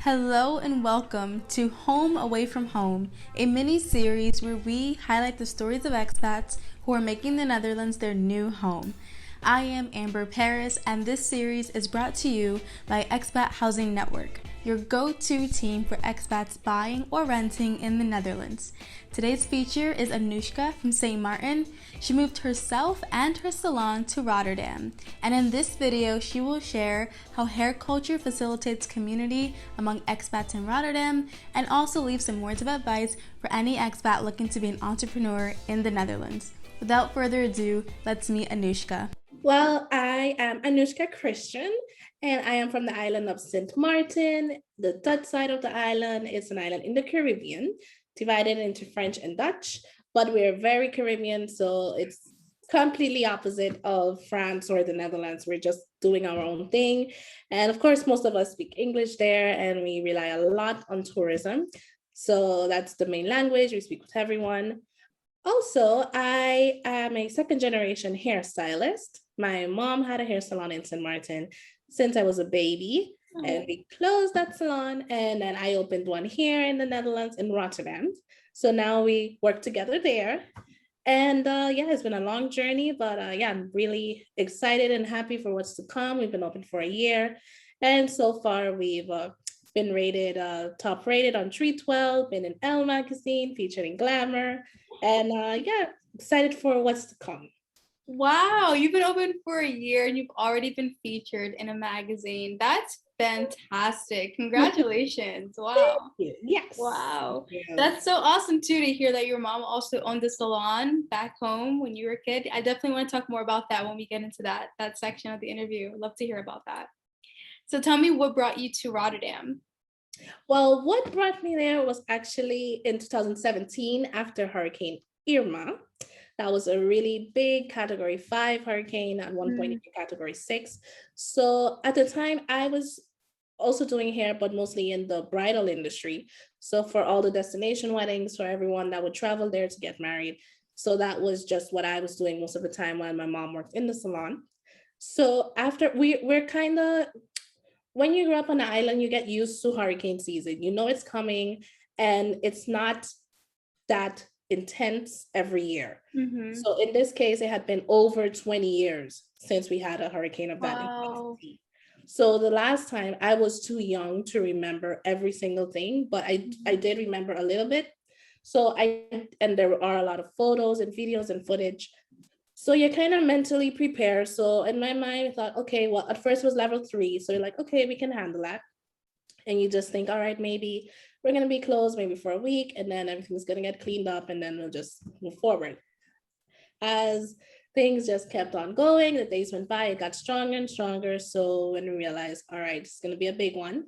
Hello and welcome to Home Away from Home, a mini series where we highlight the stories of expats who are making the Netherlands their new home. I am Amber Paris, and this series is brought to you by Expat Housing Network, your go-to team for expats buying or renting in the Netherlands. Today's feature is Anushka from Sint Maarten. She moved herself and her salon to Rotterdam, and in this video she will share how hair culture facilitates community among expats in Rotterdam, and also leave some words of advice for any expat looking to be an entrepreneur in the Netherlands. Without further ado, let's meet Anushka. Well, I am Anushka Christian, and I am from the island of Sint Maarten. The Dutch side of the island is an island in the Caribbean, divided into French and Dutch, but we're very Caribbean, so it's completely opposite of France or the Netherlands. We're just doing our own thing. And of course, most of us speak English there, and we rely a lot on tourism. So that's the main language. We speak with everyone. Also, I am a second generation hairstylist. My mom had a hair salon in St. Maarten since I was a baby, and we closed that salon, and then I opened one here in the Netherlands in Rotterdam. So now we work together there. And yeah, it's been a long journey, but yeah, I'm really excited and happy for what's to come. We've been open for a year, and so far we've been rated top rated on 312, been in Elle magazine, featured in Glamour, and yeah, excited for what's to come. Wow, you've been open for a year and you've already been featured in a magazine. That's fantastic. Congratulations. Wow. Yes. Wow. Yeah. That's so awesome too to hear that your mom also owned the salon back home when you were a kid. I definitely want to talk more about that when we get into that section of the interview. I'd love to hear about that. So tell me what brought you to Rotterdam. Well, what brought me there was actually in 2017 after Hurricane Irma. That was a really big Category 5 hurricane, at one point Category 6. So at the time, I was also doing hair, but mostly in the bridal industry. So for all the destination weddings, for everyone that would travel there to get married. So that was just what I was doing most of the time while my mom worked in the salon. So after we're kind of, when you grow up on an island, you get used to hurricane season. You know it's coming, and it's not that intense every year. So in this case, it had been over 20 years since we had a hurricane of that intensity. So the last time, I was too young to remember every single thing, but I did remember a little bit. So and there are a lot of photos and videos and footage. So you're kind of mentally prepared. So in my mind, I thought, okay, well, at first it was level 3. So you're like, okay, we can handle that. And you just think, all right, maybe we're going to be closed maybe for a week, and then everything's going to get cleaned up, and then we'll just move forward. As things just kept on going, the days went by, it got stronger and stronger. So when we realized, all right, it's going to be a big one.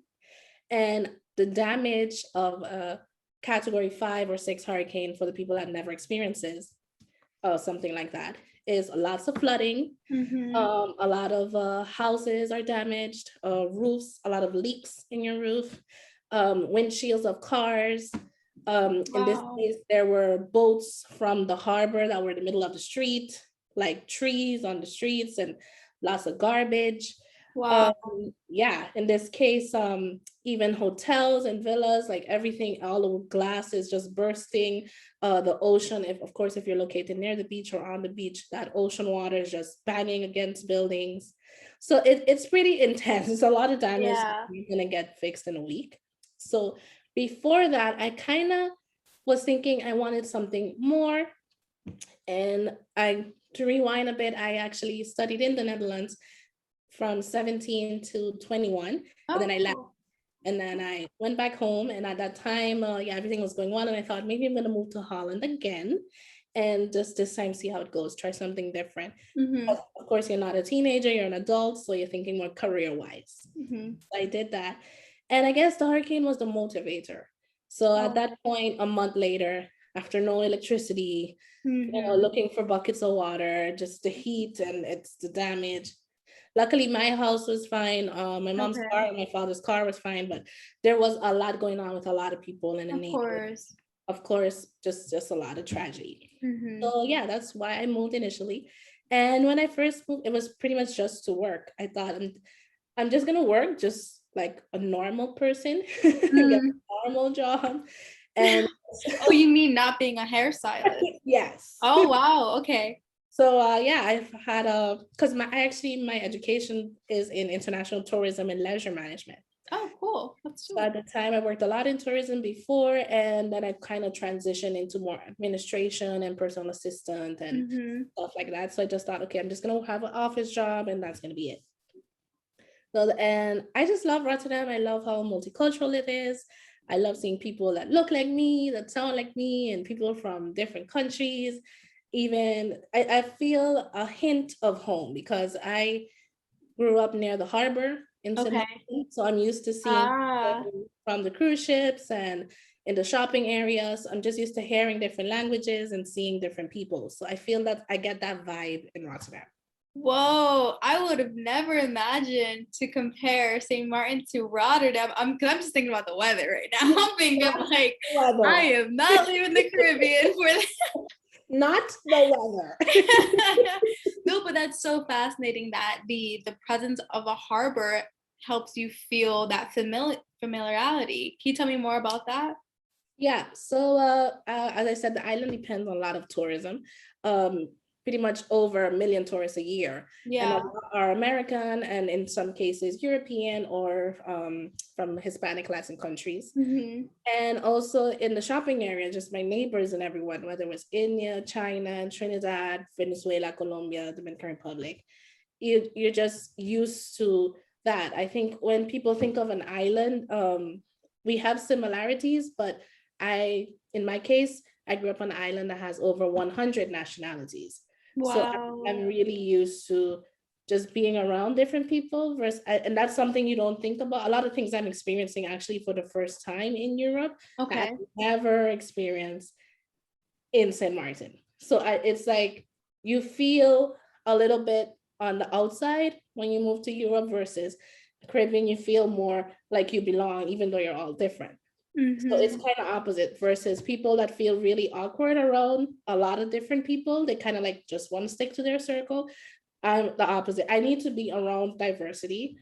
And the damage of a Category 5 or 6 hurricane, for the people that never experiences something like that, is lots of flooding. A lot of houses are damaged, roofs, a lot of leaks in your roof, windshields of cars. In this case, there were boats from the harbor that were in the middle of the street, like trees on the streets, and lots of garbage. Yeah, in this case, even hotels and villas, like everything, all the glass is just bursting. The ocean, if you're located near the beach or on the beach, that ocean water is just banging against buildings. So it's pretty intense. It's a lot of damage you're gonna get fixed in a week. So before that, I kind of was thinking I wanted something more. And to rewind a bit, I actually studied in the Netherlands from 17 to 21. And then I left. And then I went back home, and at that time, yeah, everything was going well. And I thought maybe I'm going to move to Holland again, and just this time see how it goes, try something different. Of course, you're not a teenager, you're an adult, so you're thinking more career-wise. So I did that. And I guess the hurricane was the motivator. So at that point, a month later, after no electricity, looking for buckets of water, just the heat and it's the damage. Luckily, my house was fine. My mom's car and my father's car was fine, but there was a lot going on with a lot of people in the neighborhood. Of course, just a lot of tragedy. So yeah, that's why I moved initially. And when I first moved, it was pretty much just to work. I thought I'm just gonna work, just like a normal person, get a normal job. And Oh, you mean not being a hairstylist? yes. Oh, wow. Okay. So yeah, I've had because my education is in international tourism and leisure management. Oh, cool. That's So true. at the time I worked a lot in tourism before, and then I kind of transitioned into more administration and personal assistant and stuff like that. So I just thought, okay, I'm just gonna have an office job and that's gonna be it. So, and I just love Rotterdam. I love how multicultural it is. I love seeing people that look like me, that sound like me, and people from different countries. Even I feel a hint of home because I grew up near the harbor in Sint Okay. Maarten, so I'm used to seeing Ah, people from the cruise ships and in the shopping areas. I'm just used to hearing different languages and seeing different people. So I feel that I get that vibe in Rotterdam. whoa. I would have never imagined to compare St. Martin to Rotterdam. Cause I'm just thinking about the weather right now. I'm thinking like, I am not leaving the Caribbean for this. Not the weather. No, but that's so fascinating that the presence of a harbor helps you feel that familiarity. Can you tell me more about that? Yeah, so as I said, the island depends on a lot of tourism. Pretty much over 1 million tourists a year, and a Yeah. lot are American, and in some cases European or from Hispanic Latin countries. And also in the shopping area, just my neighbors and everyone, whether it was India, China, Trinidad, Venezuela, Colombia, Dominican Republic, you're just used to that. I think when people think of an island, we have similarities, but in my case, I grew up on an island that has over 100 nationalities. So Wow. I'm really used to just being around different people versus, and that's something you don't think about. A lot of things I'm experiencing actually for the first time in Europe that Okay. I've never experienced in St. Martin. So it's like you feel a little bit on the outside when you move to Europe versus the Caribbean, you feel more like you belong, even though you're all different. So it's kind of opposite versus people that feel really awkward around a lot of different people. They kind of like just want to stick to their circle. I'm the opposite. I need to be around diversity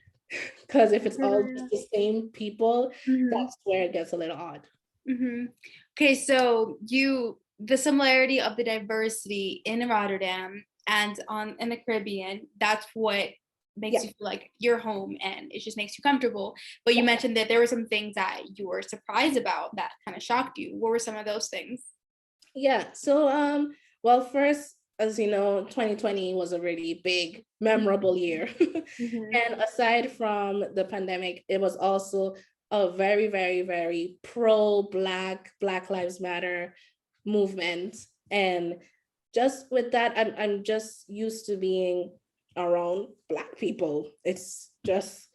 because if it's all just the same people, that's where it gets a little odd. Okay, so the similarity of the diversity in Rotterdam and in the Caribbean, that's what makes Yeah. you feel like you're home and it just makes you comfortable. But you Yeah. mentioned that there were some things that you were surprised about that kind of shocked you. What were some of those things? Yeah. So well, first, as you know, 2020 was a really big, memorable year. And aside from the pandemic, it was also a very, very, very Black Lives Matter movement. And just with that, I'm just used to being around Black people. It's just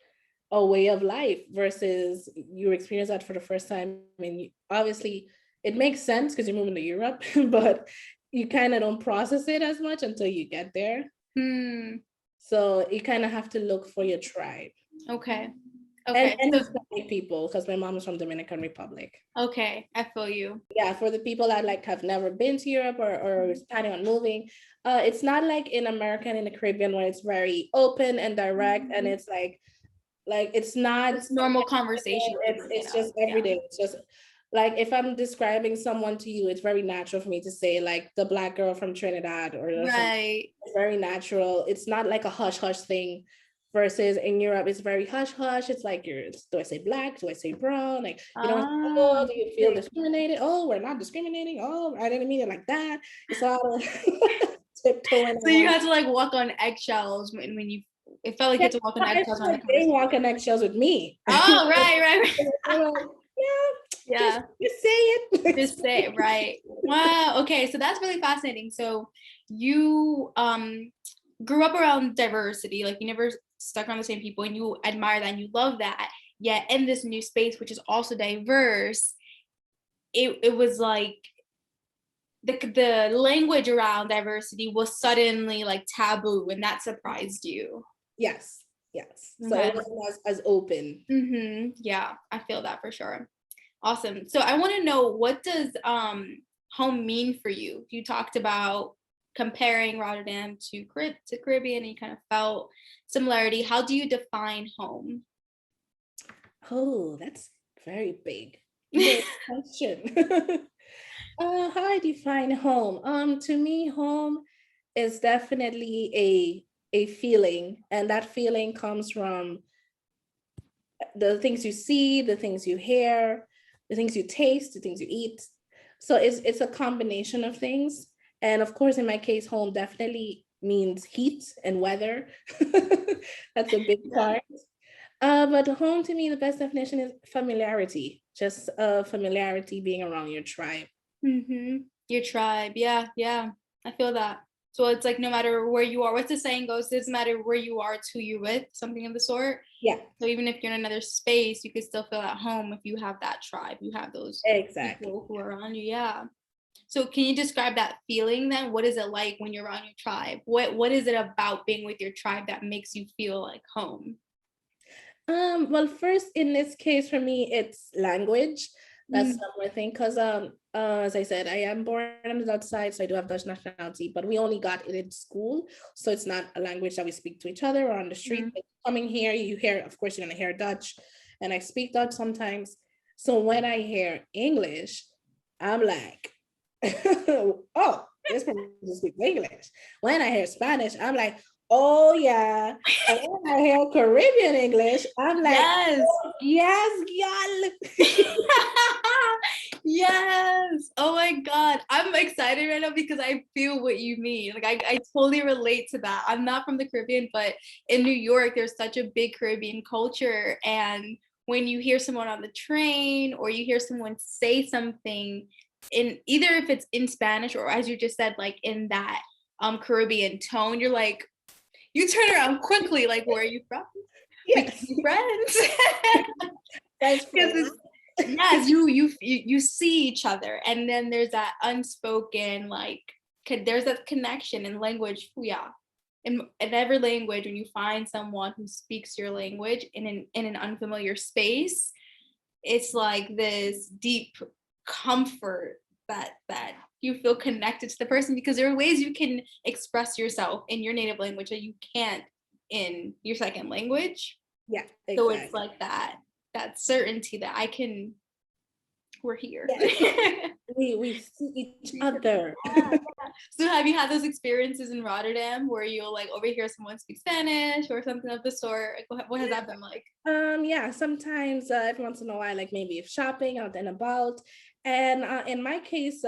a way of life versus you experience that for the first time. And obviously it makes sense because you're moving to Europe, but you kind of don't process it as much until you get there. So you kind of have to look for your tribe. Okay. And Okay. So, Hispanic people, because my mom is from Dominican Republic. okay, I feel you. Yeah, for the people that like have never been to Europe or is planning on moving, it's not like in America and in the Caribbean where it's very open and direct, and it's like it's not It's normal conversation. it's just every day. It's just like if I'm describing someone to you, it's very natural for me to say like the Black girl from Trinidad or something. Right. It's very natural. It's not like a hush hush thing versus in Europe, it's very hush hush. It's like do I say Black? Do I say brown? Like, you know, oh, do you feel discriminated? Oh, we're not discriminating. Oh, I didn't mean it like that. It's all tiptoeing. So you had to like walk on eggshells when you it felt like you had to walk on eggshells on the Like they conversation. walk on eggshells with me. Oh, right. Yeah, Yeah. just say it. Just say it, right. Wow. Okay, so that's really fascinating. So you grew up around diversity, like you never stuck around the same people and you admire that and you love that. Yet in this new space, which is also diverse, it was like the language around diversity was suddenly like taboo and that surprised you. Yes. So Okay. it wasn't as open. Yeah, I feel that for sure. Awesome. So I want to know, what does home mean for you? You talked about comparing Rotterdam to Caribbean and you kind of felt similarity. How do you define home? Oh, that's very big question. How I define home? To me, home is definitely a feeling, and that feeling comes from the things you see, the things you hear, the things you taste, the things you eat. So it's a combination of things. And of course, in my case, home definitely means heat and weather. That's a big Yeah. part. But home to me, the best definition is familiarity, just familiarity being around your tribe. Mm-hmm. Your tribe. Yeah, yeah. I feel that. So it's like no matter where you are, what's the saying goes, it doesn't matter where you are, it's who you're with, something of the sort. Yeah, So even if you're in another space, you can still feel at home if you have that tribe, you have those exactly. people who are around you. Yeah. So can you describe that feeling then? What is it like when you're around your tribe? What is it about being with your tribe that makes you feel like home? Well, first in this case for me, it's language. That's Mm, number one thing. Because as I said, I am born on the Dutch side, so I do have Dutch nationality, but we only got it in school. So it's not a language that we speak to each other or on the street. mm. But coming here, you hear, of course, you're gonna hear Dutch, and I speak Dutch sometimes. So when I hear English, I'm like, oh, this person speaks English. When I hear Spanish, I'm like, oh yeah. And when I hear Caribbean English, I'm like, Yes. oh, yes, y'all. Yes. Oh my God. I'm excited right now because I feel what you mean. Like I totally relate to that. I'm not from the Caribbean, but in New York, there's such a big Caribbean culture. And when you hear someone on the train or you hear someone say something in either if it's in Spanish or as you just said, like in that Caribbean tone, you're like, you turn around quickly, like, where are you from? We can Yes, be friends. that's Because friends. yes, you see each other, and then there's that unspoken like there's that connection in language. Yeah, in every language, when you find someone who speaks your language in an unfamiliar space, it's like this deep comfort that you feel connected to the person because there are ways you can express yourself in your native language that you can't in your second language. Yeah, So it's exactly. like that certainty that I can we're here. Yes, we see each other. So have you had those experiences in Rotterdam where you'll like overhear someone speak Spanish or something of the sort? Like, what has that been like? Yeah, sometimes every once in a while, like maybe if shopping out and about. And in my case,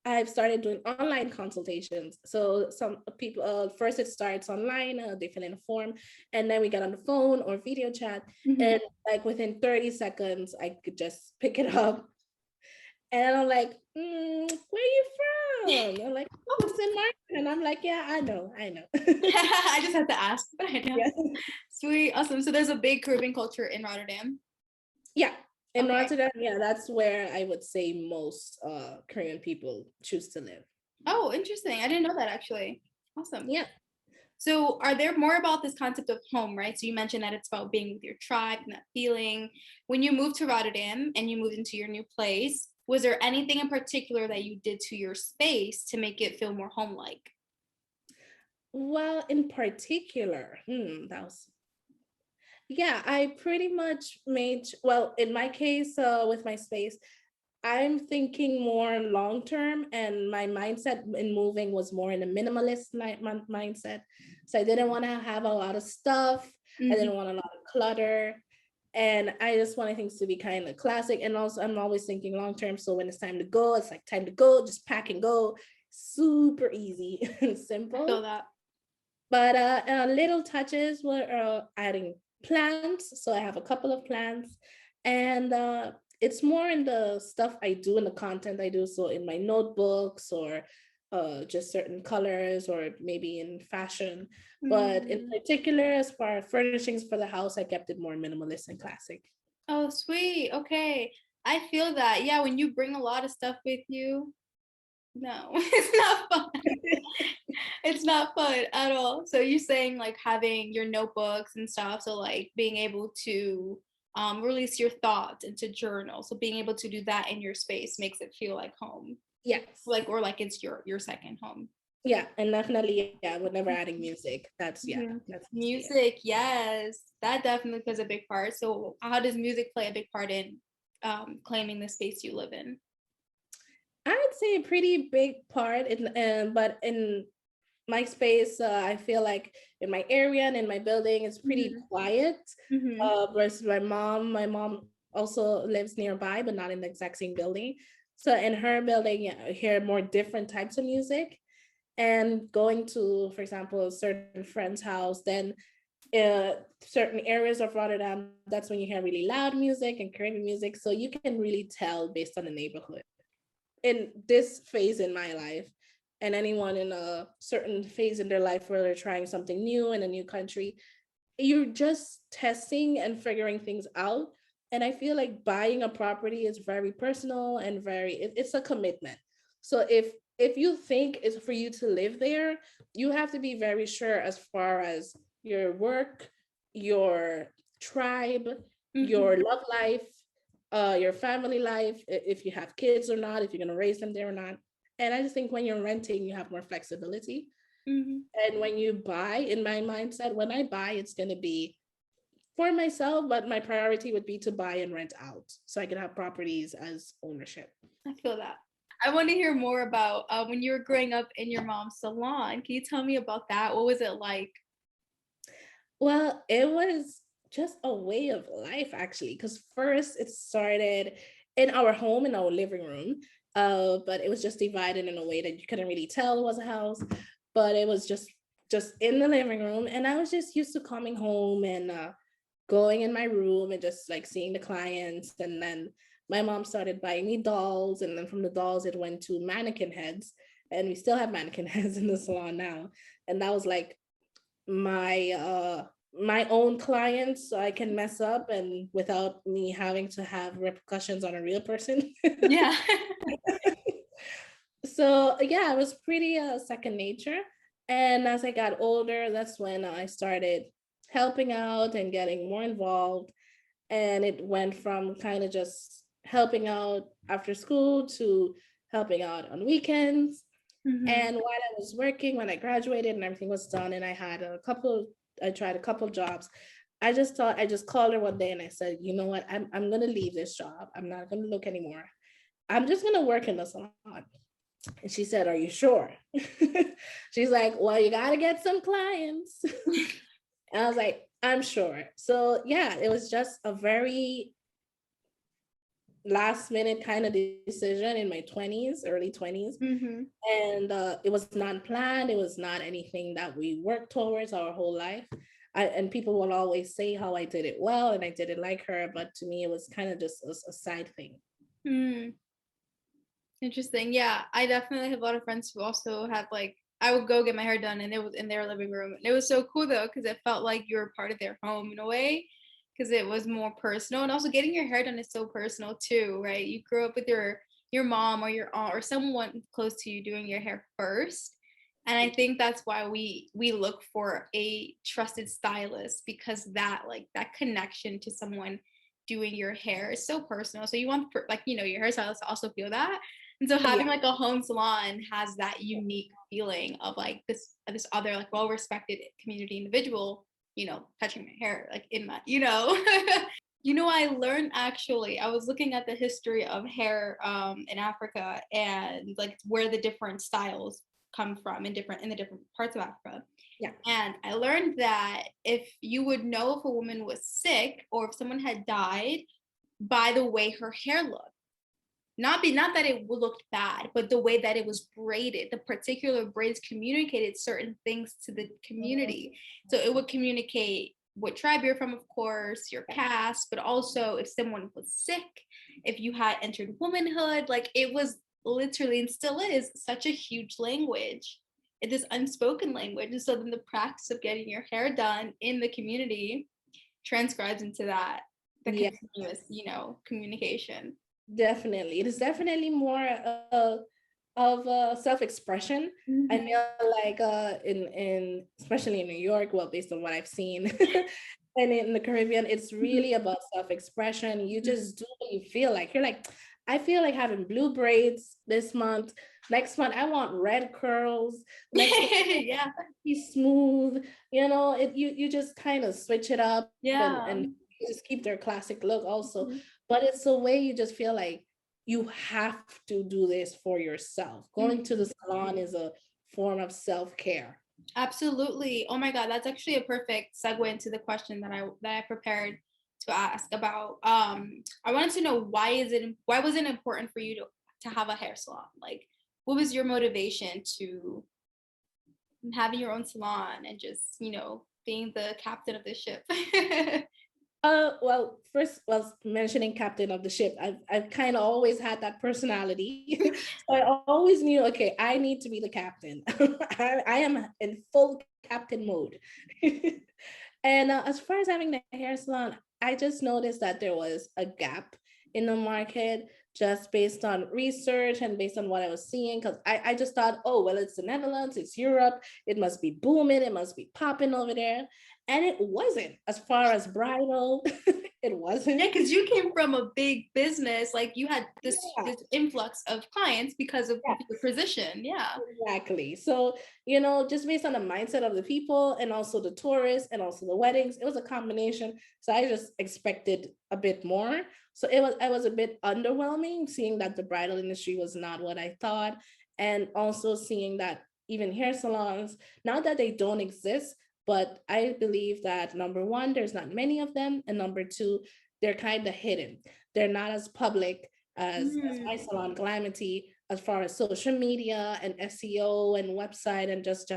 I've started doing online consultations. So some people, first it starts online, they fill in a form, and then we get on the phone or video chat. Mhm. And like within 30 seconds, I could just pick it up. And I'm like, where are you from? They're like, oh, Sint Maarten. And I'm like, yeah, I know. I just had to ask, but I know. Yeah. Sweet, awesome. So there's a big Caribbean culture in Rotterdam. Yeah. In Okay. Rotterdam, yeah, that's where I would say most Korean people choose to live. Oh, interesting. I didn't know that actually. Awesome. Yeah. So, are there more about this concept of home, right? So, you mentioned that it's about being with your tribe and that feeling. When you moved to Rotterdam and you moved into your new place, was there anything in particular that you did to your space to make it feel more home like? Well, in particular, that was yeah, I pretty much made, well, in my case, with my space, I'm thinking more long term, and my mindset in moving was more in a minimalist mindset. So I didn't want to have a lot of stuff. I Mhm. didn't want a lot of clutter. And I just wanted things to be kind of classic. And also, I'm always thinking long term. So when it's time to go, it's like time to go, just pack and go. Super easy and I feel simple. that. But little touches were adding plants. So I have a couple of plants. And it's more in the stuff I do, in the content I do. So in my notebooks or just certain colors or maybe in fashion. But in Mm. particular, as far as furnishings for the house, I kept it more minimalist and classic. Oh, sweet. Okay. I feel that. Yeah, when you bring a lot of stuff with you, no, it's not fun. It's not fun at all. So you're saying like having your notebooks and stuff, so like being able to release your thoughts into journal. So being able to do that in your space makes it feel like home. Yes. Like or like it's your second home. Yeah, and definitely, yeah, whenever adding music, Mhm. that's easy. Music, yes, that definitely plays a big part. So how does music play a big part in claiming the space you live in? I'd say a pretty big part but in my space, I feel like in my area and in my building, it's pretty Hmm. quiet. Hmm. Versus my mom also lives nearby, but not in the exact same building. So in her building, yeah, I hear more different types of music. And going to, for example, a certain friend's house, then certain areas of Rotterdam, that's when you hear really loud music and Caribbean music. So you can really tell based on the neighborhood. In this phase in my life, and anyone in a certain phase in their life where they're trying something new in a new country, you're just testing and figuring things out. And I feel like buying a property is very personal and it's a commitment. So if you think it's for you to live there, you have to be very sure as far as your work, your tribe, your Hmm. love life, your family life, if you have kids or not, if you're going to raise them there or not. And I just think when you're renting, you have more flexibility. Hmm. And when you buy, in my mindset, when I buy, it's going to be for myself, but my priority would be to buy and rent out so I can have properties as ownership. I feel that. I want to hear more about when you were growing up in your mom's salon. Can you tell me about that? What was it like? Well, it was just a way of life, actually, because first it started in our home, in our living room. But it was just divided in a way that you couldn't really tell it was a house, but it was just in the living room. And I was just used to coming home and going in my room and just like seeing the clients. And then my mom started buying me dolls. And then from the dolls, it went to mannequin heads. And we still have mannequin heads in the salon now. And that was like my own clients, so I can mess up and without me having to have repercussions on a real person. Yeah. So yeah, it was pretty second nature. And as I got older, that's when I started helping out and getting more involved. And it went from kind of just helping out after school to helping out on weekends. Hmm. And while I was working, when I graduated and everything was done, and I tried a couple jobs. I just thought, I just called her one day and I said, you know what, I'm gonna leave this job. I'm not gonna look anymore. I'm just gonna work in the salon. And she said, are you sure? She's like, well, you gotta get some clients. And I was like, I'm sure. So yeah, it was just a very last minute kind of decision in my 20s, early 20s. Hmm. And it was not planned. It was not anything that we worked towards our whole life. And people will always say how I did it well and I did it like her, but to me it was kind of just a side thing. Mm, interesting. Yeah, I definitely have a lot of friends who also have like I would go get my hair done and it was in their living room. And it was so cool though, because it felt like you were part of their home in a way, because it was more personal. And also getting your hair done is so personal too, right? You grew up with your mom or your aunt or someone close to you doing your hair first. And I think that's why we look for a trusted stylist, because that like that connection to someone doing your hair is so personal. So you want like your hairstylist to also feel that. And so Yeah. having like a home salon has that unique feeling of like this other like well-respected community individual, touching my hair like in my. I learned actually, I was looking at the history of hair in Africa and like where the different styles come from in the different parts of Africa. Yeah. And I learned that if you would know if a woman was sick or if someone had died by the way her hair looked. Not that it looked bad, but the way that it was braided. The particular braids communicated certain things to the community. So it would communicate what tribe you're from, of course, your caste, but also if someone was sick, if you had entered womanhood, like it was literally and still is such a huge language. It is unspoken language. And so then the practice of getting your hair done in the community transcribes into that, the Yeah, continuous, communication. definitely. It is definitely more of self-expression. I Mhm. feel like in especially in New York, well, based on what I've seen, and in the Caribbean, it's Mhm. really about self-expression. You Mhm. just do what you feel like. You're like, I feel like having blue braids this month. Next month, I want red curls. Next month, Yeah. be smooth. You just kind of switch it up Yeah. and just keep their classic look also. Mhm. But it's a way you just feel like you have to do this for yourself. Going to the salon is a form of self-care. Absolutely. Oh my God, that's actually a perfect segue into the question that I prepared to ask about. I wanted to know why was it important for you to have a hair salon? Like, what was your motivation to having your own salon and just, being the captain of the ship? Well, first was mentioning captain of the ship. I've kind of always had that personality. So I always knew, okay, I need to be the captain. I am in full captain mode. And as far as having the hair salon, I just noticed that there was a gap in the market just based on research and based on what I was seeing. Because I just thought, oh, well, it's the Netherlands, it's Europe, it must be booming, it must be popping over there. And it wasn't. As far as bridal, it wasn't. Yeah, because you came from a big business, like you had this influx of clients because of your position. Yeah. Exactly. So, just based on the mindset of the people and also the tourists and also the weddings, it was a combination. So I just expected a bit more. So I was a bit underwhelming seeing that the bridal industry was not what I thought. And also seeing that even hair salons, not that they don't exist, but I believe that number one, there's not many of them. And number two, they're kind of hidden. They're not as public as my salon, Glamaty, as far as social media and SEO and website and just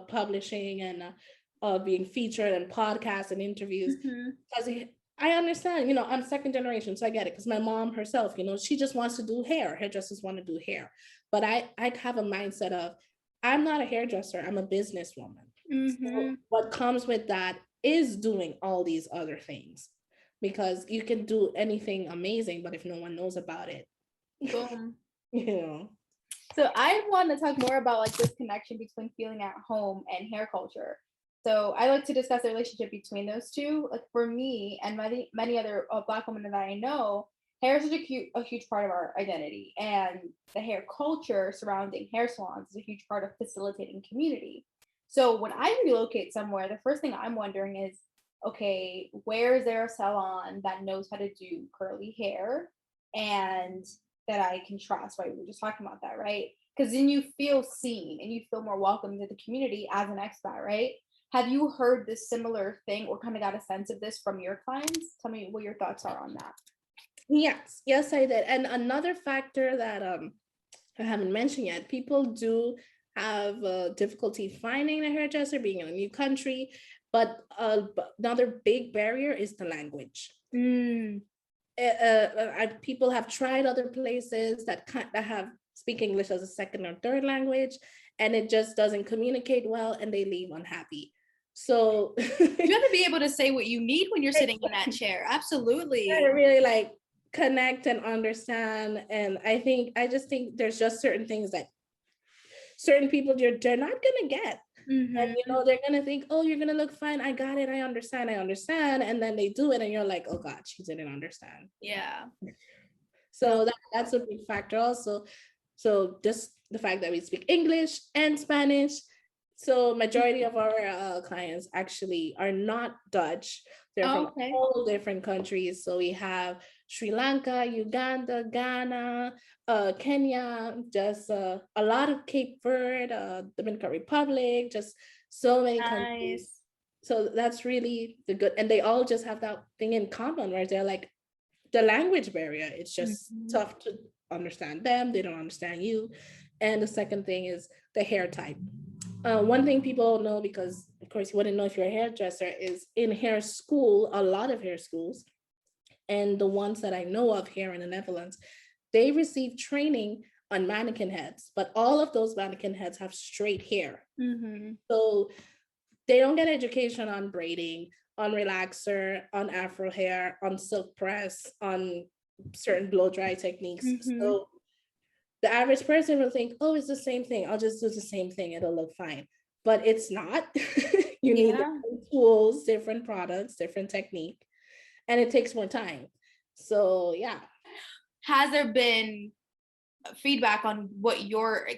publishing and being featured in podcasts and interviews. Because I understand, I'm second generation, so I get it. Because my mom herself, she just wants to do hair. Hairdressers want to do hair. But I have a mindset of, I'm not a hairdresser, I'm a businesswoman. So what comes with that is doing all these other things, because you can do anything amazing, but if no one knows about it, Boom. yeah. So I want to talk more about like this connection between feeling at home and hair culture. So I like to discuss the relationship between those two. Like for me and many other Black women that I know, hair is such a huge part of our identity, and the hair culture surrounding hair salons is a huge part of facilitating community. So when I relocate somewhere, the first thing I'm wondering is, okay, where is there a salon that knows how to do curly hair and that I can trust? Right, we were just talking about that, right? Because then you feel seen and you feel more welcome to the community as an expat, right? Have you heard this similar thing or kind of got a sense of this from your clients? Tell me what your thoughts are on that. Yes, I did. And another factor that I haven't mentioned yet, people do have difficulty finding a hairdresser, being in a new country, but another big barrier is the language. People have tried other places that have speak English as a second or third language, and it just doesn't communicate well, and they leave unhappy. So you have to be able to say what you need when you're sitting in that chair. Absolutely. You gotta really like connect and understand. And I just think there's just certain things that certain people they're not gonna get. And they're gonna think, oh, you're gonna look fine, I got it, I understand. And then they do it and you're like, oh God, she didn't understand. Yeah. So that's a big factor also. So just the fact that we speak English and Spanish. So majority of our clients actually are not Dutch. They're from all different countries. So we have Sri Lanka, Uganda, Ghana, Kenya, just a lot of Cape Verde, Dominican Republic, just so many countries. So that's really the good. And they all just have that thing in common, where they're like, the language barrier, it's just tough to understand them. They don't understand you. And the second thing is the hair type. One thing people know, because of course you wouldn't know if you're a hairdresser, is in hair school, a lot of hair schools, and the ones that I know of here in the Netherlands, they receive training on mannequin heads, but all of those mannequin heads have straight hair. So they don't get education on braiding, on relaxer, on afro hair, on silk press, on certain blow dry techniques. So the average person will think, oh, it's the same thing, I'll just do the same thing, it'll look fine. But it's not. You need different tools, different products, different technique, and it takes more time. So yeah. has there been feedback on what your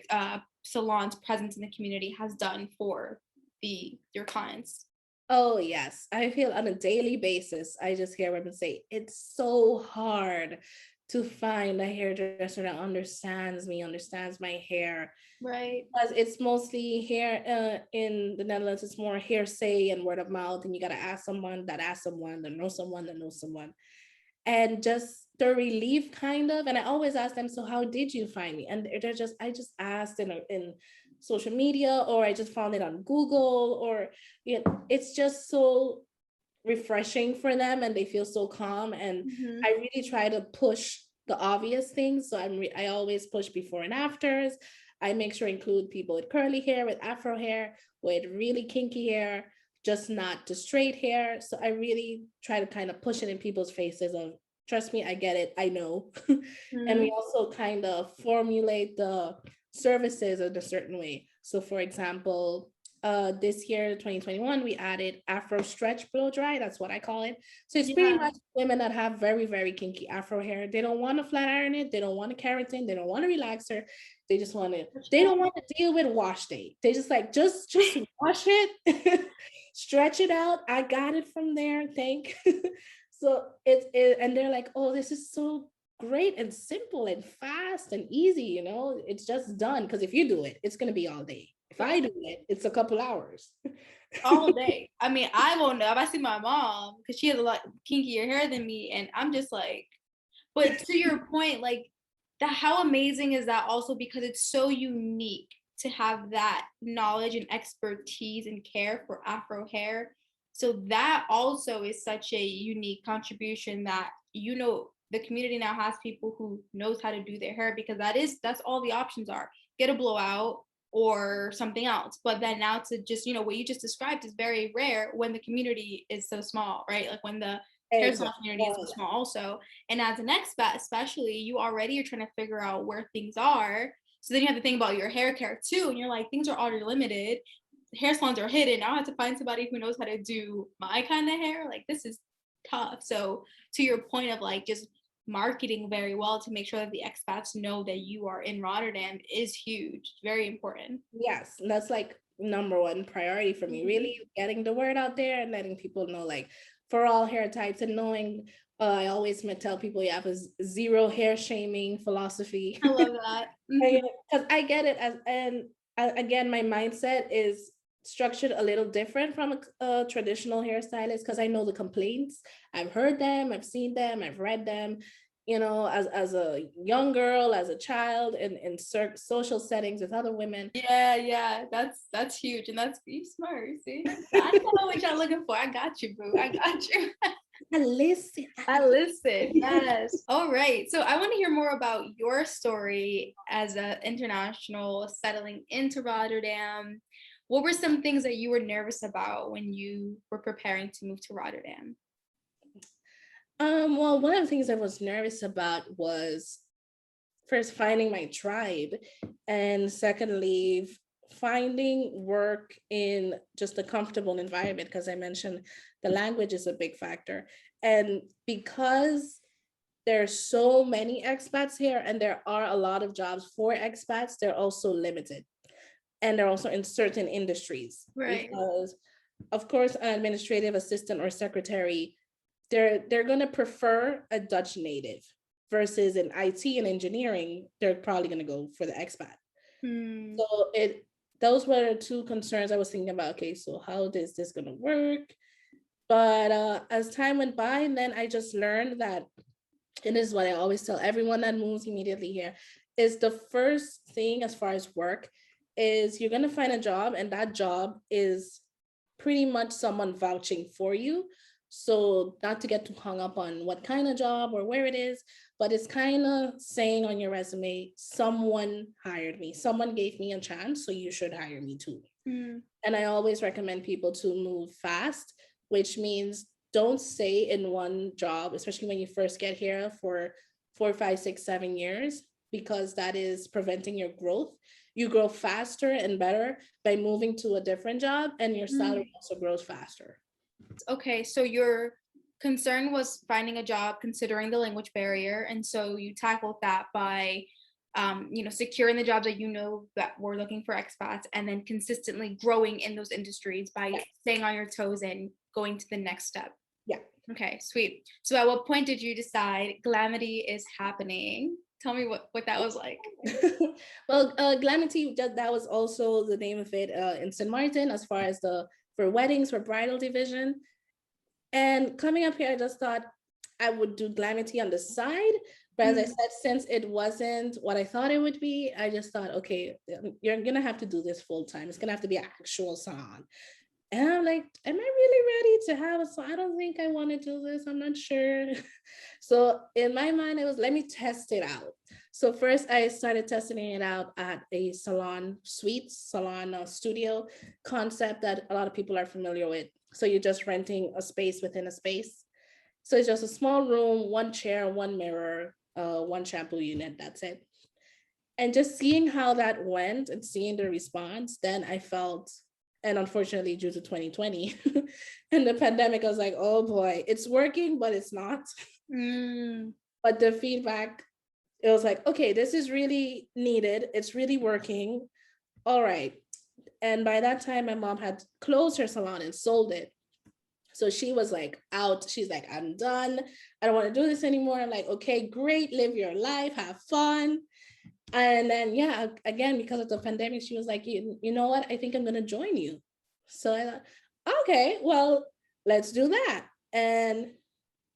salon's presence in the community has done for your clients? Oh, yes. I feel on a daily basis, I just hear women say, it's so hard to find a hairdresser that understands me, understands my hair. Right. Because it's mostly here in the Netherlands, it's more hearsay and word of mouth. And you got to ask someone that asks someone that knows someone that knows someone. And just the relief kind of, and I always ask them, so how did you find me? And they're just, I just asked in social media, or I just found it on Google, or you know, it's just so refreshing for them and they feel so calm. And I really try to push the obvious things. So I always push before and afters. I make sure I include people with curly hair, with afro hair, with really kinky hair, just not the straight hair. So I really try to kind of push it in people's faces of, trust me, I get it, I know. And we also kind of formulate the services in a certain way. So for example, this year 2021 we added afro stretch blow dry, that's what I call it. So it's pretty much women that have very, very kinky afro hair. They don't want to flat iron it, they don't want to keratin, they don't want to relaxer, they just want to, they don't want to deal with wash day. They just like, just wash it, stretch it out, I got it from there, thank. So and they're like, oh, this is so great and simple and fast and easy, you know, it's just done. Because if you do it, it's going to be all day. If I do it, it's a couple hours. All day. I mean, I won't know if I see my mom because she has a lot kinkier hair than me, and I'm just like, but to your point, like that, how amazing is that also, because it's so unique to have that knowledge and expertise and care for afro hair. So that also is such a unique contribution that, you know, the community now has people who knows how to do their hair, because that's all the options are: get a blowout or something else. But then now to just, you know, what you just described is very rare when the community is so small, right? Like when the hair salon community is so small also. And as an expat especially, you already are trying to figure out where things are. So then you have to think about your hair care too, and you're like, things are already limited, hair salons are hidden, now I have to find somebody who knows how to do my kind of hair. Like, this is tough. So to your point of like just marketing very well to make sure that the expats know that you are in Rotterdam is huge, very important. Yes, that's like number one priority for me, really getting the word out there and letting people know, like, for all hair types, and knowing I always tell people you have a zero hair shaming philosophy. I love that. Because I get it, again, my mindset is structured a little different from a traditional hairstylist, because I know the complaints. I've heard them, I've seen them, I've read them, you know, as a young girl, as a child, in social settings with other women. Yeah, that's huge, and that's, you smart. See, I know what y'all looking for. I got you, boo. I got you. I listen. Yes. All right. So I want to hear more about your story as an international settling into Rotterdam. What were some things that you were nervous about when you were preparing to move to Rotterdam? Well, one of the things I was nervous about was first finding my tribe, and secondly, finding work in just a comfortable environment, because I mentioned the language is a big factor. And because there's so many expats here and there are a lot of jobs for expats, they're also limited. And they're also in certain industries. Right. Because of course, an administrative assistant or secretary, they're going to prefer a Dutch native, versus in IT and engineering, they're probably going to go for the expat. So those were the two concerns I was thinking about. Okay, so how is this going to work? But as time went by, and then I just learned that, and this is what I always tell everyone that moves immediately here, is the first thing as far as work is you're going to find a job, and that job is pretty much someone vouching for you. So not to get too hung up on what kind of job or where it is, but it's kind of saying on your resume, someone hired me, someone gave me a chance, so you should hire me too. And I always recommend people to move fast, which means don't stay in one job, especially when you first get here, for 4, 5, 6, 7 years, because that is preventing your growth. You grow faster and better by moving to a different job, and your salary also grows faster. Okay, so you're concern was finding a job considering the language barrier, and so you tackled that by securing the jobs that that were looking for expats, and then consistently growing in those industries by staying on your toes and going to the next step. Yeah. Okay, sweet. So at what point did you decide Glamaty is happening? Tell me what that was like. Well, Glamaty, that was also the name of it in Sint Maarten, as far as for weddings, for bridal division. And coming up here, I just thought I would do Glamaty on the side. But as I said, since it wasn't what I thought it would be, I just thought, okay, you're gonna have to do this full time. It's gonna have to be an actual salon. And I'm like, am I really ready to have a salon? I don't think I want to do this. I'm not sure. So in my mind, it was, let me test it out. So first I started testing it out at a salon studio concept that a lot of people are familiar with. So you're just renting a space within a space. So it's just a small room, one chair, one mirror, one shampoo unit, that's it. And just seeing how that went and seeing the response, then I felt, and unfortunately due to 2020 and the pandemic, I was like, oh boy, it's working, but it's not. But the feedback, it was like, okay, this is really needed. It's really working. All right. And by that time, my mom had closed her salon and sold it. So she was like out. She's like, I'm done. I don't want to do this anymore. I'm like, okay, great. Live your life. Have fun. And then, yeah, again, because of the pandemic, she was like, you know what? I think I'm going to join you. So I thought, okay, well, let's do that. And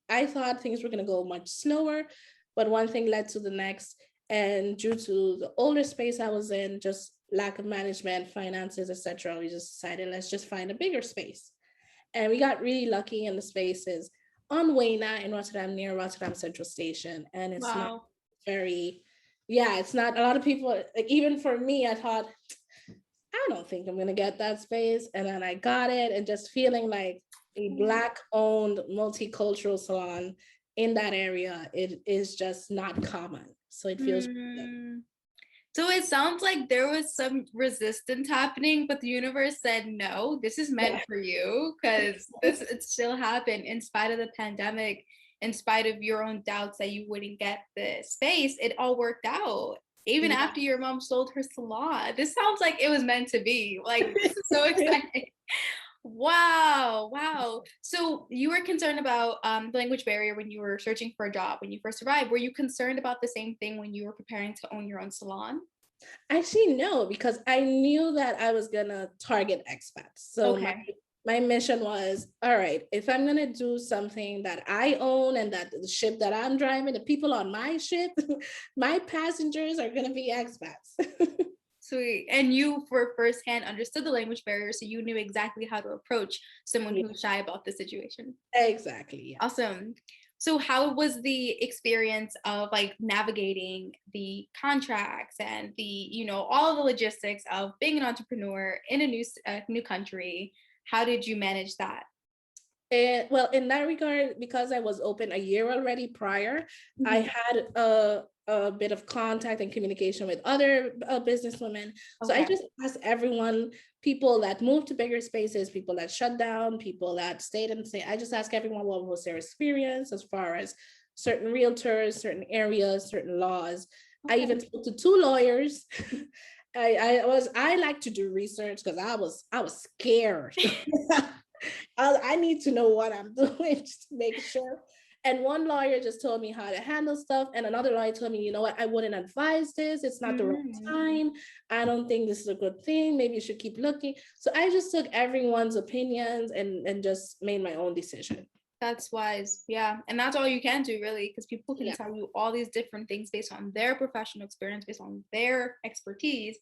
I thought things were going to go much slower, but one thing led to the next. And due to the older space I was in, just lack of management, finances, etc., we just decided, let's just find a bigger space. And we got really lucky in the spaces on Wayna in Rotterdam, near Rotterdam Central Station. And it's not very, it's not, a lot of people, like even for me, I thought, I don't think I'm gonna get that space. And then I got it, and just feeling like a Black-owned multicultural salon in that area, it is just not common. So it feels good. So it sounds like there was some resistance happening, but the universe said, no, this is meant for you, because it still happened in spite of the pandemic, in spite of your own doubts that you wouldn't get the space. It all worked out. Even after your mom sold her salon. This sounds like it was meant to be. Like, this is so exciting. Wow. So you were concerned about the language barrier when you were searching for a job, when you first arrived. Were you concerned about the same thing when you were preparing to own your own salon? Actually, no, because I knew that I was gonna target expats. So my mission was, all right, if I'm gonna do something that I own and that the ship that I'm driving, the people on my ship, my passengers are gonna be expats. Sweet. And you for firsthand understood the language barrier, so you knew exactly how to approach someone who's shy about the situation. Exactly. Yeah. Awesome. So how was the experience of like navigating the contracts and the, all the logistics of being an entrepreneur in a new country? How did you manage that? Well, in that regard, because I was open a year already prior, I had a bit of contact and communication with other businesswomen. So I just asked everyone, people that moved to bigger spaces, people that shut down, people that stayed and stayed. I just asked everyone what was their experience as far as certain realtors, certain areas, certain laws. I even spoke to 2 lawyers. I like to do research because I was scared. I need to know what I'm doing just to make sure. And one lawyer just told me how to handle stuff. And another lawyer told me, you know what, I wouldn't advise this. It's not the right time. I don't think this is a good thing. Maybe you should keep looking. So I just took everyone's opinions and just made my own decision. That's wise. Yeah. And that's all you can do, really, because people can tell you all these different things based on their professional experience, based on their expertise,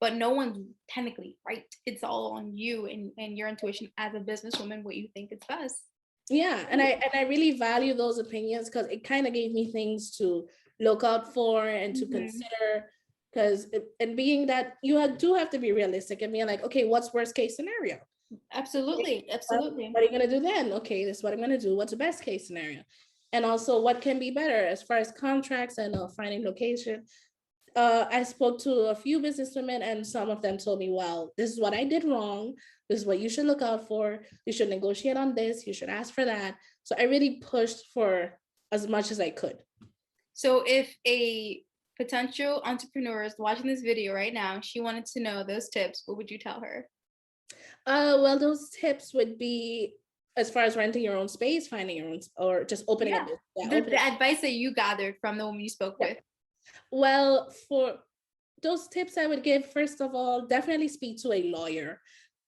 but no one's technically right. It's all on you and your intuition as a businesswoman, what you think is best. Yeah, and I really value those opinions because it kind of gave me things to look out for and to consider. Because and being that you do have to be realistic and being like, okay, what's worst case scenario? Absolutely. What are you gonna do then? Okay, this is what I'm gonna do. What's the best case scenario? And also, what can be better as far as contracts and finding location. I spoke to a few businesswomen, and some of them told me, well, this is what I did wrong. This is what you should look out for. You should negotiate on this. You should ask for that. So I really pushed for as much as I could. So if a potential entrepreneur is watching this video right now, she wanted to know those tips, what would you tell her? Well, those tips would be as far as renting your own space, finding your own, or just opening a business. Yeah, the advice that you gathered from the woman you spoke with. Well, for those tips I would give, first of all, definitely speak to a lawyer.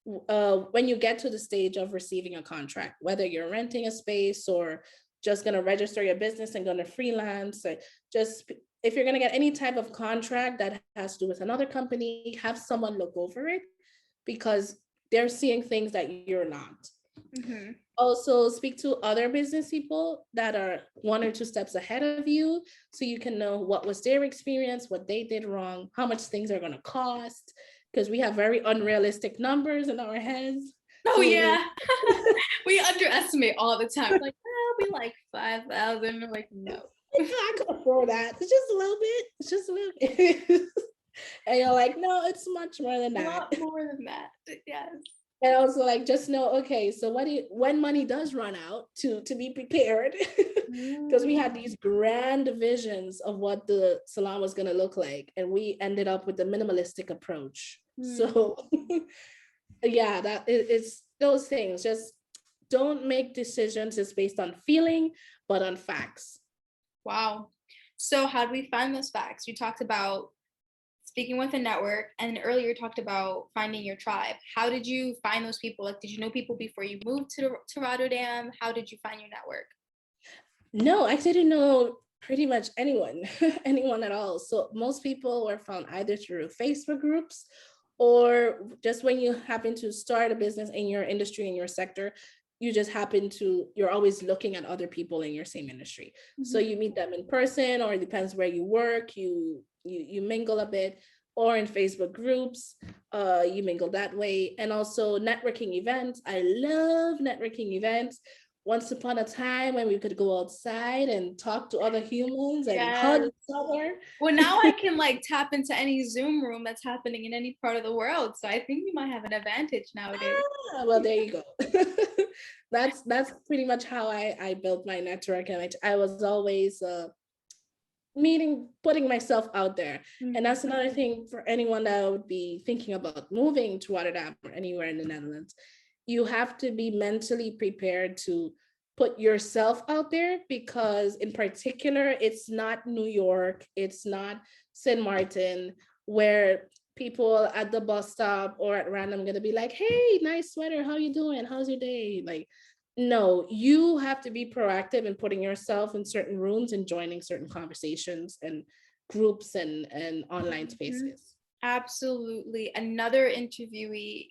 When you get to the stage of receiving a contract, whether you're renting a space or just going to register your business and going to freelance, just if you're going to get any type of contract that has to do with another company, have someone look over it, because they're seeing things that you're not. Mm-hmm. Also, speak to other business people that are 1 or 2 steps ahead of you, so you can know what was their experience, what they did wrong, how much things are going to cost, because we have very unrealistic numbers in our heads. Oh, so yeah. We underestimate all the time. Like, oh, we like 5,000. We're like, no. I can afford that. It's just a little bit. It's just a little bit. And you're like, no, it's much more than that. A lot more than that. Yes. And also, like, just know, okay, so when money does run out, to be prepared, because we had these grand visions of what the salon was going to look like, and we ended up with the minimalistic approach. So yeah, that it's those things. Just don't make decisions just based on feeling, but on facts. Wow. So how do we find those facts? You talked about speaking with a network, and earlier talked about finding your tribe. How did you find those people? Like, did you know people before you moved to Rotterdam? How did you find your network? No, I didn't know pretty much anyone at all. So most people were found either through Facebook groups, or just when you happen to start a business in your industry, in your sector, you're always looking at other people in your same industry. Mm-hmm. So you meet them in person, or it depends where you work, you mingle a bit, or in Facebook groups, you mingle that way. And also networking events. I love networking events. Once upon a time when we could go outside and talk to other humans and hug each other. Well, now I can like tap into any Zoom room that's happening in any part of the world. So I think we might have an advantage nowadays. Well, there you go. That's pretty much how I built my network. And I was always putting myself out there. Mm-hmm. And that's another thing for anyone that would be thinking about moving to Rotterdam or anywhere in the Netherlands. You have to be mentally prepared to put yourself out there, because in particular, it's not New York, it's not Sint Maarten, where people at the bus stop or at random going to be like, hey, nice sweater, how you doing? How's your day? Like, no, you have to be proactive in putting yourself in certain rooms and joining certain conversations and groups and online spaces. Absolutely. Another interviewee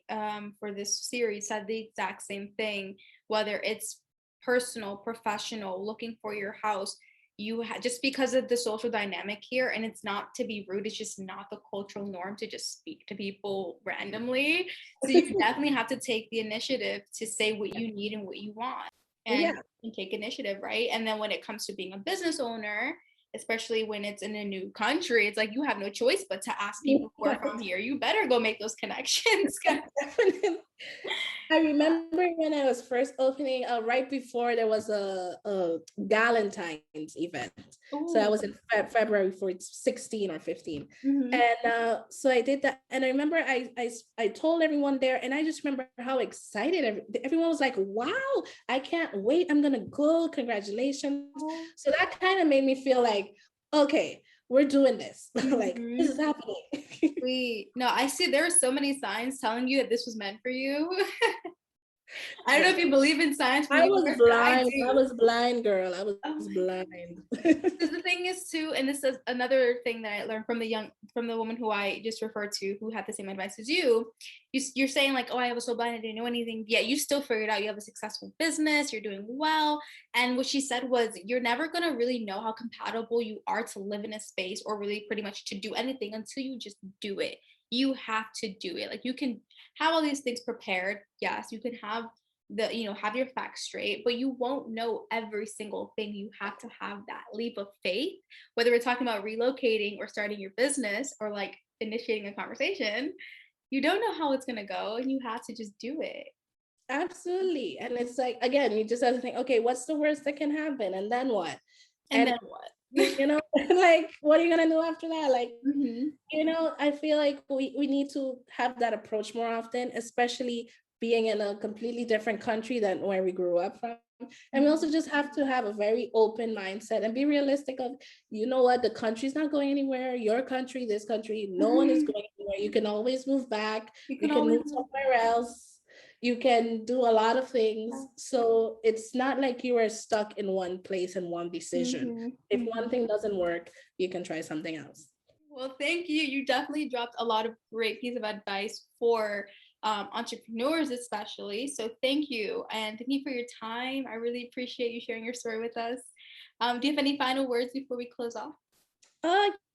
for this series said the exact same thing. Whether it's personal, professional, looking for your house, just because of the social dynamic here, and it's not to be rude, it's just not the cultural norm to just speak to people randomly. So you definitely have to take the initiative to say what you need and what you want, and take initiative, right? And then when it comes to being a business owner, especially when it's in a new country, it's like you have no choice but to ask people who are from here. You better go make those connections. Definitely. I remember when I was first opening, right before there was a Valentine's event. Ooh. So I was in February for 16 or 15. Mm-hmm. And so I did that. And I remember I told everyone there, and I just remember how excited everyone was like, wow, I can't wait. I'm going to go. Congratulations. Oh. So that kind of made me feel like, okay, we're doing this. Like, this is happening. No, I see there are so many signs telling you that this was meant for you. I don't know if you believe in signs. I was blind. I was blind, girl. I was blind. The thing is too, and this is another thing that I learned from the woman who I just referred to, who had the same advice as you. You're saying like, oh, I was so blind, I didn't know anything. Yeah, you still figured out you have a successful business, you're doing well. And what she said was, you're never gonna really know how compatible you are to live in a space, or really pretty much to do anything, until you just do it. You have to do it. Like, you can have all these things prepared. Yes, you can have have your facts straight, but you won't know every single thing. You have to have that leap of faith, whether we're talking about relocating or starting your business or like initiating a conversation. You don't know how it's going to go, and you have to just do it. Absolutely. And it's like, again, you just have to think, okay, what's the worst that can happen? And then what? And then what? You know, like, what are you going to do after that? Like, Mm-hmm. you know, I feel like we need to have that approach more often, especially being in a completely different country than where we grew up from. And we also just have to have a very open mindset and be realistic of, you know what, the country's not going anywhere. Your country, this country, no one is going anywhere. You can always move back. You can move somewhere else. You can do a lot of things. So it's not like you are stuck in one place and one decision. If one thing doesn't work, you can try something else. Well, thank you. You definitely dropped a lot of great pieces of advice for entrepreneurs, especially. So thank you. And thank you for your time. I really appreciate you sharing your story with us. Do you have any final words before we close off?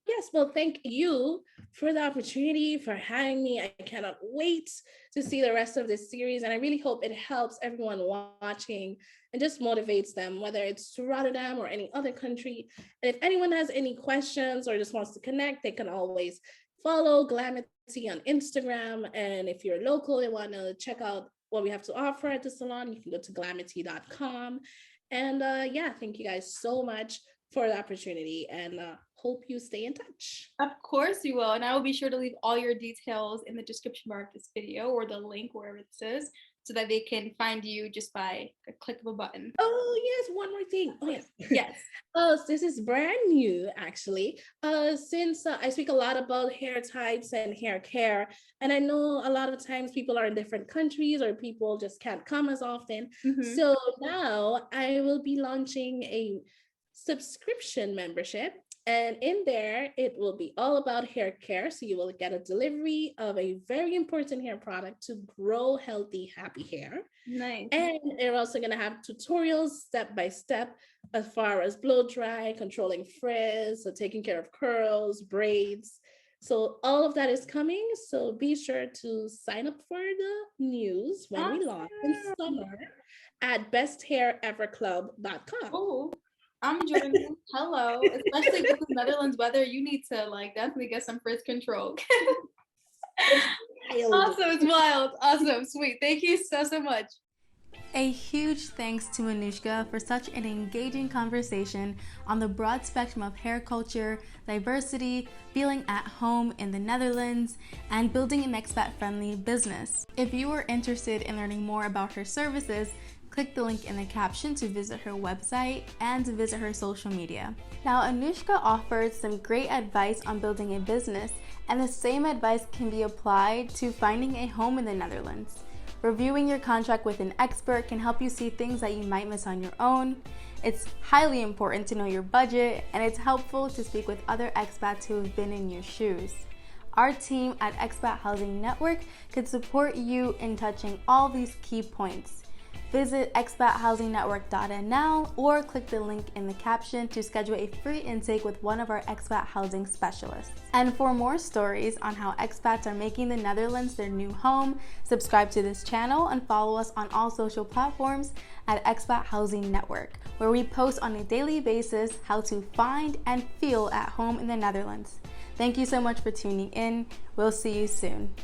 Yes, well, thank you for the opportunity, for having me. I cannot wait to see the rest of this series. And I really hope it helps everyone watching and just motivates them, whether it's to Rotterdam or any other country. And if anyone has any questions or just wants to connect, they can always follow Glamaty on Instagram. And if you're local and want to check out what we have to offer at the salon, you can go to glamaty.com. And yeah, thank you guys so much for the opportunity, and hope you stay in touch. Of course you will. And I will be sure to leave all your details in the description bar of this video, or the link wherever it says, so that they can find you just by a click of a button. Oh yes, one more thing. Oh yes. Yes. This is brand new actually. Since I speak a lot about hair types and hair care, and I know a lot of times people are in different countries or people just can't come as often. So now I will be launching a subscription membership, and in there it will be all about hair care. So you will get a delivery of a very important hair product to grow healthy, happy hair. Nice. And they're also going to have tutorials step by step as far as blow dry, controlling frizz, so taking care of curls, braids. So all of that is coming. So be sure to sign up for the news when we launch in summer at besthaireverclub.com. Oh, I'm joining. Hello. Especially with the Netherlands weather, you need to definitely get some frizz control. Awesome. It's wild. Awesome. Sweet. Thank you so much. A huge thanks to Anushka for such an engaging conversation on the broad spectrum of hair culture, diversity, feeling at home in the Netherlands, and building an expat-friendly business. If you are interested in learning more about her services, click the link in the caption to visit her website and to visit her social media. Now, Anushka offered some great advice on building a business, and the same advice can be applied to finding a home in the Netherlands. Reviewing your contract with an expert can help you see things that you might miss on your own. It's highly important to know your budget, and it's helpful to speak with other expats who have been in your shoes. Our team at Expat Housing Network could support you in touching all these key points. Visit expathousing.network.nl or click the link in the caption to schedule a free intake with one of our expat housing specialists. And for more stories on how expats are making the Netherlands their new home, subscribe to this channel and follow us on all social platforms at Expat Housing Network, where we post on a daily basis how to find and feel at home in the Netherlands. Thank you so much for tuning in. We'll see you soon.